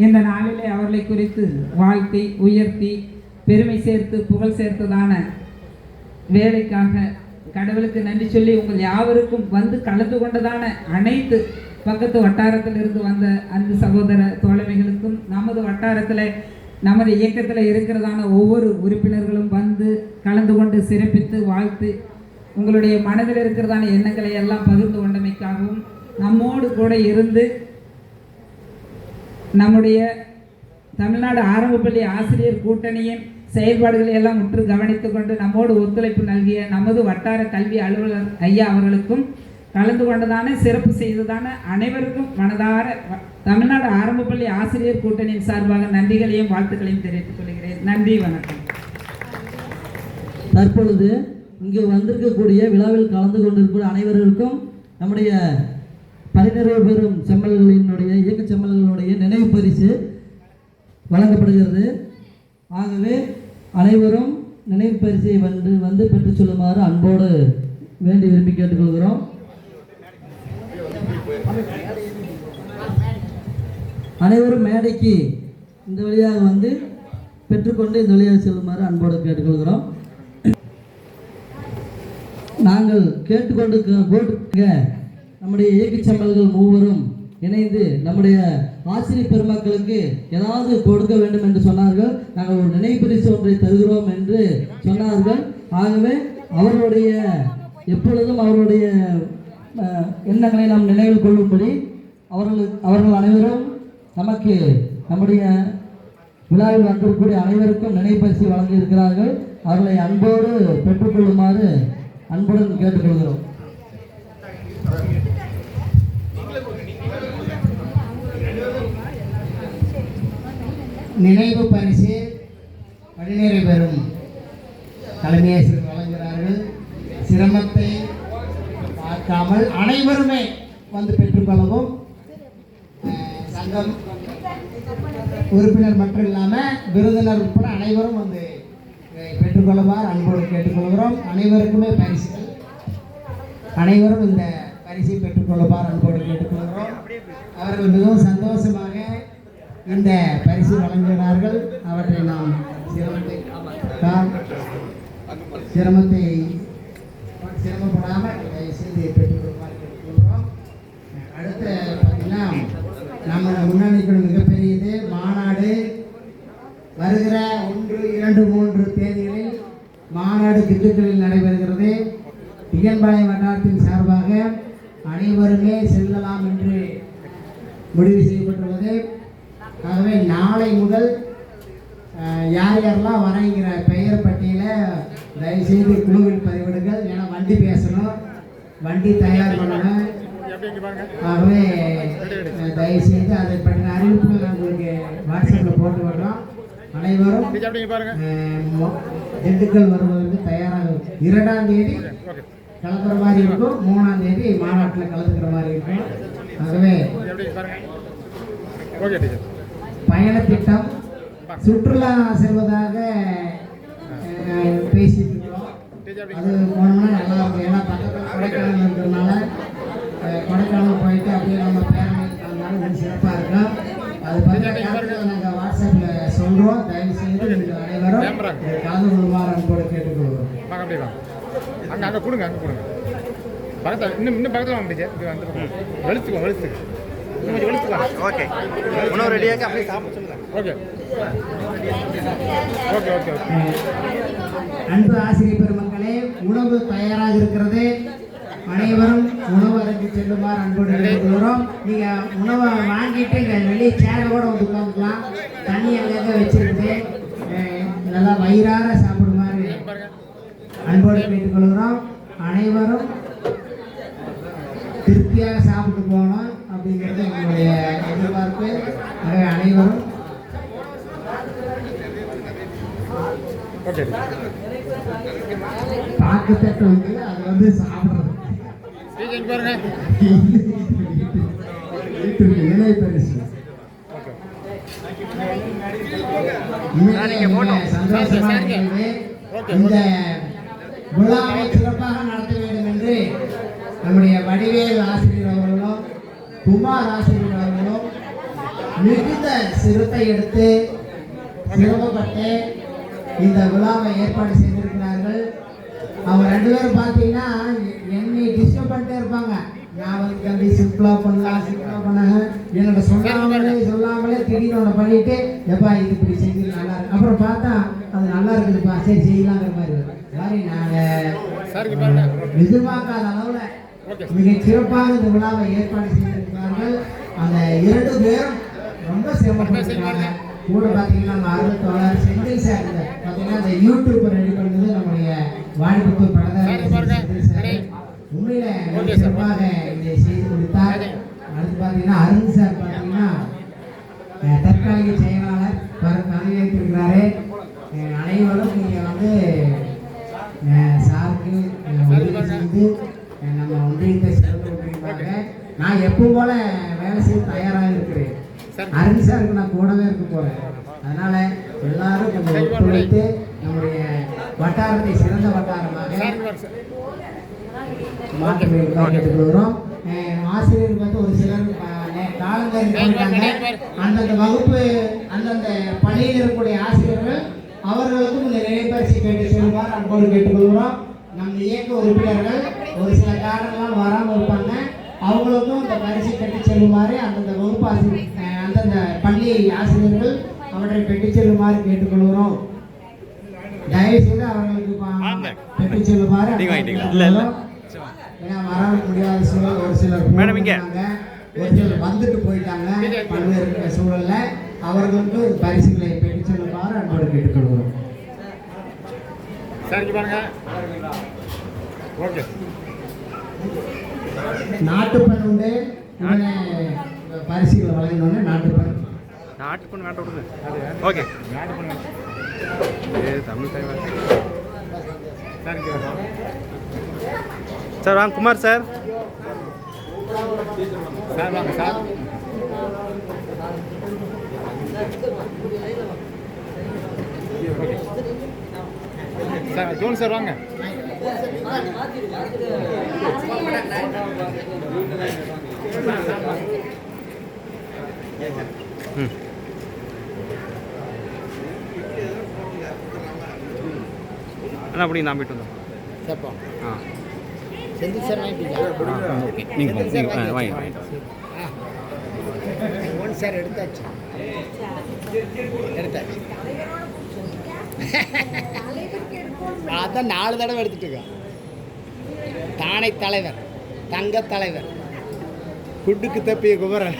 இந்த நாளிலே அவர்களை குறித்து வாழ்த்தி உயர்த்தி பெருமை சேர்த்து புகழ் சேர்த்ததான வேலைக்காக கடவுளுக்கு நன்றி சொல்லி உங்கள் யாவருக்கும் வந்து கலந்து கொண்டதான அனைத்து பக்கத்து வட்டாரத்தில் இருந்து வந்த அந்த சகோதர தோழமைகளுக்கும் நமது வட்டாரத்தில் நமது இயக்கத்தில் இருக்கிறதான ஒவ்வொரு உறுப்பினர்களும் வந்து கலந்து கொண்டு சிறப்பித்து வாழ்த்து உங்களுடைய மனதில் இருக்கிறதான எண்ணங்களை எல்லாம் பகிர்ந்து கொண்டமைக்காகவும் நம்மோடு கூட இருந்து நம்முடைய தமிழ்நாடு ஆரம்பப்பள்ளி ஆசிரியர் கூட்டணியின் செயல்பாடுகளை எல்லாம் உற்று கவனித்து கொண்டு நம்மோடு ஒத்துழைப்பு நல்கிய நமது வட்டார கல்வி அலுவலர் ஐயா அவர்களுக்கும் கலந்து கொண்டதான சிறப்பு செய்ததான அனைவருக்கும் மனதார தமிழ்நாடு ஆரம்பப்பள்ளி ஆசிரியர் கூட்டணியின் சார்பாக நன்றிகளையும் வாழ்த்துக்களையும் தெரிவித்துக் கொள்கிறேன். நன்றி, வணக்கம். தற்பொழுது இங்கு வந்திருக்கக்கூடிய விழாவில் கலந்து கொண்டிருக்கிற அனைவருக்கும் நம்முடைய பணிநிறைவு பெறும் செம்மல்களினுடைய இயக்க செம்மல்களுடைய நினைவு பரிசு வழங்கப்படுகிறது. ஆகவே அனைவரும் நினைவு பரிசை வந்து பெற்றுச் சொல்லுமாறு அன்போடு வேண்டி விரும்பி கேட்டுக்கொள்கிறோம். அனைவரும் மேடைக்கு இந்த வழியாக வந்து பெற்றுக்கொண்டு இந்த வழியாக செல்லுமாறு அன்போடு கேட்டுக்கொள்கிறோம். நாங்கள் கேட்டுக்கொண்டு நம்முடைய இயக்கச் செம்மல்கள் மூவரும் இணைந்து நம்முடைய ஆசிரியர் பெருமக்களுக்கு ஏதாவது கொடுக்க வேண்டும் என்று சொன்னார்கள். நாங்கள் ஒரு நினைவு பரிசு ஒன்றை தருகிறோம் என்று சொன்னார்கள். ஆகவே அவர்களுடைய எப்பொழுதும் அவருடைய எண்ணங்களை நாம் நினைவில் கொள்ளும்படி அவர்கள் அனைவரும் நமக்கு நம்முடைய விழாவில் வந்திருக்கக்கூடிய அனைவருக்கும் நினைவு பரிசு வழங்கி இருக்கிறார்கள். அவர்களை அன்போடு பெற்றுக்கொள்ளுமாறு அன்புடன் கேட்டுக்கொள்கிறோம். நினைவு பரிசு பணிநிறை பெறும் தலைமையாசிரியர் வழங்குகிறார்கள். சிரமத்தை பார்க்காமல் அனைவருமே வந்து பெற்றுக்கொள்ளவும் சங்கம் உறுப்பினர் மட்டும் இல்லாமல் விருந்தினர் உட்பட அனைவரும் வந்து பெற்றுக்கொள்ளுமாறு அன்போடு கேட்டுக்கொள்கிறோம். அனைவருக்குமே பரிசுகள், அனைவரும் இந்த பரிசை பெற்றுக்கொள்ளுமாறு அன்போடு கேட்டுக்கொள்கிறோம். அவர்கள் மிகவும் சந்தோஷமாக இந்த பரிசு வழங்குகிறார்கள். அவற்றை நாம் சிரமப்படாமல் செய்தியை பெற்றுக்கொள்ளுமாறு கேட்டுக்கொள்கிறோம். அடுத்த தேதிகளில் மாநாடு திண்டுக்கல்லில் நடைபெறுகிறது. டிஎன்பாளையம் வட்டாரத்தின் சார்பாக அனைவருமே செல்லலாம் என்று முடிவு செய்யப்பட்டுள்ளது. ஆகவே நாளை முதல் யார் யாரெல்லாம் வரங்கிற பெயர் பட்டியலை தயவுசெய்து குழுவில் பதிவிடுங்கள். ஏன்னா வண்டி பேசணும், வண்டி தயார் பண்ணணும். ஆகவே தயவுசெய்து அதை பற்றின அறிவிப்புகள் உங்களுக்கு வாட்ஸ்அப்பில் போட்டு விடுறோம். அனைவரும் திண்டுக்கல் வருவதற்கு தயாராக 2ஆம் தேதி கலந்துக்கிற மாதிரி இருக்கும், 3ஆம் தேதி மாநாட்டில் கலந்துக்கிற மாதிரி இருக்கும். ஆகவே பயணத்திட்டம் சுற்றுலா செல்வதாக பேசிட்டு இருக்கிறோம். அது போனோம்னா நல்லா இருக்கும். ஏன்னா பக்கத்தில் கொடைக்கானல் இருக்கிறதுனால கொடைக்கானல் போயிட்டு அப்படியே நம்ம பேரணி இருந்தாலும் கொஞ்சம் சிறப்பாக இருக்கும். அது பற்றி நாங்கள் வாட்ஸ்அப்பில் சொல்கிறோம். தயவுசெய்து நீங்கள் அனைவரும் கலந்து கொள்ளுமாறு அன்போடு கேட்டுக்கொள்கிறோம். அங்கே கொடுங்க, அங்கே கொடுங்க. பக்கத்தில் இன்னும் பக்கத்தில் வந்துச்சு. இது வந்து வெளுத்துக்கோ, வெளுத்துக்கு கொஞ்சம் வெளுத்துக்கலாம். ஓகே, உணவு ரெடியாக அப்படியே சாப்பிட சொல்லுங்கள். Okay okay okay okay. அன்பு ஆசிரியர் பெருமக்களே, உணவு தயாராக இருக்கிறது. அனைவரும் உணவு அருந்தி செல்லுமாறு அன்போடு கேட்டுக்கொள்கிறோம். நீங்கள் உணவை வாங்கிட்டு இங்கே வெளியே சேரோட வந்து உட்காந்துக்கலாம். தண்ணி அங்கங்கே வச்சிருக்கு, நல்லா வயிறார சாப்பிடுமாறு அன்போடு கேட்டுக்கொள்கிறோம். அனைவரும் திருப்தியாக சாப்பிட்டு போகணும் அப்படிங்கிறது எங்களுடைய எதிர்பார்ப்பு. அனைவரும் பாக்குத்தட்டு வந்து அது வந்து சாப்பிட்றது இணை பரிசு. சந்தோஷமான நிகழ்வு. இந்த விழாவை சிறப்பாக நடத்த வேண்டும் என்று நம்முடைய வடிவேல் ஆசிரியர் அவர்களும் குமார் ஆசிரியர் அவர்களும் மிகுந்த சிரத்தை எடுத்து சிரமப்பட்டு இந்த விழாவை ஏற்பாடு செய்திருக்கிறார்கள். அவங்க 2 பேரும் பார்த்தீங்கன்னா என்னை டிஸ்டர்ப் பண்ணிட்டே இருப்பாங்க. நான் வந்து கண்டி சிம்பிளாக பண்ணலாம், சிம்பிளாக பண்ணாங்க. என்னோட சொல்லாமலே திடீர்னு ஒன்று பண்ணிட்டு எப்பா இது இப்படி செஞ்சு நல்லா இருக்கு. அப்புறம் பார்த்தா அது நல்லா இருக்குதுப்பா, சரி செய்யலாங்கிற மாதிரி நாங்கள் எதிர்பார்க்காத அளவில் மிக சிறப்பாக இந்த விழாவை ஏற்பாடு செய்திருக்கிறார்கள். அந்த 2 பேரும் ரொம்ப சிரமப்பட்டிருக்காங்க. கூட பார்த்தீங்கன்னா நம்ம அருள் செந்தில் சார் பார்த்தீங்கன்னா இந்த யூடியூப் ரெடி பண்ணது நம்முடைய வாடிப்புத்தூர் படத்தை உண்மையில சிறப்பாக இதை செய்து கொடுத்தார். அடுத்து பார்த்தீங்கன்னா அருண் சார் பார்த்தீங்கன்னா தற்காலிக செயலாளர் பதவி ஏற்றிருக்கிறாரு. அனைவரும் நீங்கள் வந்து சாருக்கு உதவி செய்து நம்ம ஒன்றியத்தை சிறப்பு. நான் எப்பவும் போல வேலை செய்ய தயாராக இருக்கிறேன். அருண் சாருக்கு நான் கூடவே இருக்க போகிறேன். அதனால் எல்லாரும் கொஞ்சம் ஒத்துழைத்து நம்முடைய வட்டாரத்தை சிறந்த வட்டாரமாக மாற்றிக்கொள்கிறோம். ஆசிரியருக்கு வந்து ஒரு சிலர் காலங்கரிட்டாங்க. அந்தந்த வகுப்பு அந்தந்த பள்ளியில் இருக்கக்கூடிய ஆசிரியர்கள் அவர்களுக்கும் இந்த நிலைப்பரிசை கேட்டு செல்வார் அன்போடு கேட்டுக்கொள்கிறோம். நம்ம இயக்க உறுப்பினர்கள் ஒரு சில காரணங்களால் வராமல் இருப்பாங்க. அவங்களுக்கும் இந்த பரிசை கட்டி செல்லுமாறு அந்தந்த வகுப்பு ஆசிரியர் அந்தந்த பள்ளி ஆசிரியர்கள் அவற்றை பெற்று செல்லுமாறு கேட்டுக்கொள்கிறோம். தயவுசெய்து அவர்களுக்கு பெற்று செல்லுமாறு. ஏன்னா வர முடியாத சூழல், ஒரு சிலர் ஒரு சிலர் வந்துட்டு போயிட்டாங்க. பல்வேறு சூழல்ல அவர்களுக்கு பரிசுகளை பெற்று செல்லுமாறு அன்போடு கேட்டுக்கொள்கிறோம். நாட்டுப்பண் உண்டு. பரிசுகளை வழங்கினோடனே நாட்டுப்பண் வேண்டாம் விடுது. ஓகே, நாட்டுப்பண் தமிழ் சார் வாங்க. குமார் சார், சார் வாங்க சார். சார் ஜோன் சார் வாங்க. அண்ணா அப்படி நான் போயிட்டு வந்தோம். ஆ செந்தில் சார் வாங்கிட்டீங்க? ஓகே, நீங்கள் வாங்க. ஒன் சார் எடுத்தாச்சு. அதான் 4 தடவை எடுத்துட்டு இருக்கோம். தானை தலைவர், தங்க தலைவர், குட்டுக்கு தப்பிய குமரன்.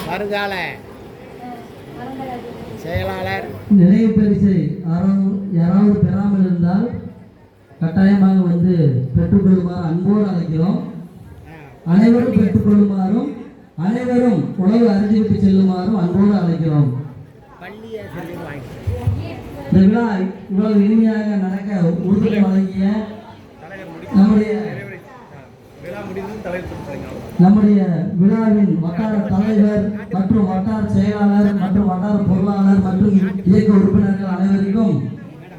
வருங்கால செயலாளர் நிறைவு பரிசை யாராவது பெறாமல் இருந்தால் கட்டாயமாக வந்து பெற்றுக்கொள்ளுமாறு அன்போடு அழைக்கிறோம். அனைவரும் பெற்றுக்கொள்ளுமாறும் அனைவரும் உணவு அருந்திவிட்டு செல்லுமாறும் அன்போடு அழைக்கிறோம். இந்த விழா இவ்வளவு இனிமையாக நடக்க உறுதுணை வழங்கிய நம்முடைய விழாவின் வட்டார தலைவர் மற்றும் வட்டார செயலாளர் மற்றும் வட்டார பொருளாளர் மற்றும் இயக்க உறுப்பினர்கள் அனைவருக்கும்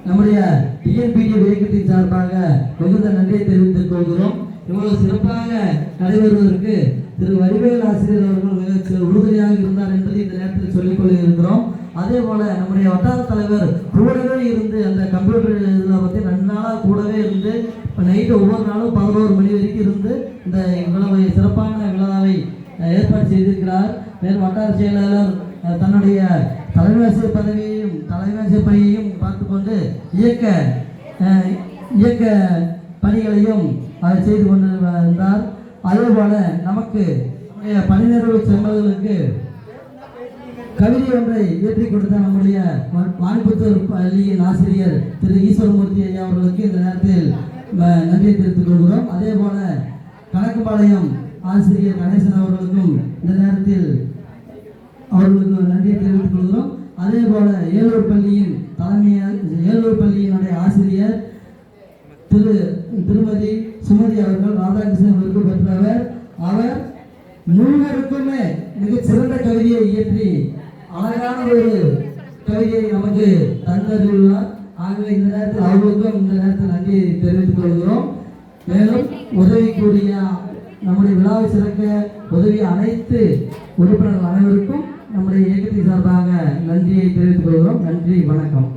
நம்முடைய டிஎன்பிடி இயக்கத்தின் சார்பாக மிகுந்த நன்றியை தெரிவித்துக் கொள்கிறோம். இவ்வளவு சிறப்பாக நடைபெறுவதற்கு திரு வடிவேல் ஆசிரியர் அவர்கள் மிக உறுதுணையாக இருந்தார் என்பதை இந்த நேரத்தில் சொல்லிக் கொள்கிறோம். அதே போல நம்முடைய வட்டார தலைவர் கூடவே இருந்து அந்த கம்ப்யூட்டர் இதில் பற்றி 2 நாளாக கூடவே இருந்து இப்போ நைட்டு ஒவ்வொரு நாளும் 11 மணி வரைக்கும் இருந்து இந்த இவ்வளவு சிறப்பான விழாவை ஏற்பாடு செய்திருக்கிறார். மேலும் வட்டார செயலாளர் தன்னுடைய தலைவாசிய பணியையும் பார்த்து கொண்டு இயக்க பணிகளையும் செய்து கொண்டு வந்தார். அதே போல நமக்கு பணி நிறைவு செம்மல்களுக்கு கவிதை ஒன்றை ஏற்றி கொடுத்த நம்முடைய வாணிபுத்தூர் பள்ளியின் ஆசிரியர் திரு ஈஸ்வரமூர்த்தி ஐயா அவர்களுக்கு இந்த நேரத்தில் நன்றியை தெரிவித்துக் கொள்கிறோம். அதே போல கணக்குப்பாளையம் ஆசிரியர் கணேசன் அவர்களுக்கும் இந்த நேரத்தில் அவர்களுக்கு நன்றியை தெரிவித்துக் கொள்கிறோம். அதே போல ஏலூர் பள்ளியினுடைய ஆசிரியர் திருமதி சுமதி அவர்கள் ராதாகிருஷ்ணன் விருது பெற்றவர். அவர் மூவருக்குமே மிகச் சிறந்த கவிதையை இயற்றி அழகான ஒரு கவிதையை நமக்கு தந்தருள்ளார். ஆகவே இந்த நேரத்தில் அவர்களுக்கும் இந்த நேரத்தில் நன்றியை தெரிவித்துக் கொள்கிறோம். மேலும் உதவிக்கூடிய நம்முடைய விழாவை சிறக்க உதவிய அனைத்து உறுப்பினர்கள் அனைவருக்கும் நம்முடைய இயக்கத்தின் சார்பாக நன்றியை தெரிவித்துக் கொள்கிறோம். நன்றி, வணக்கம்.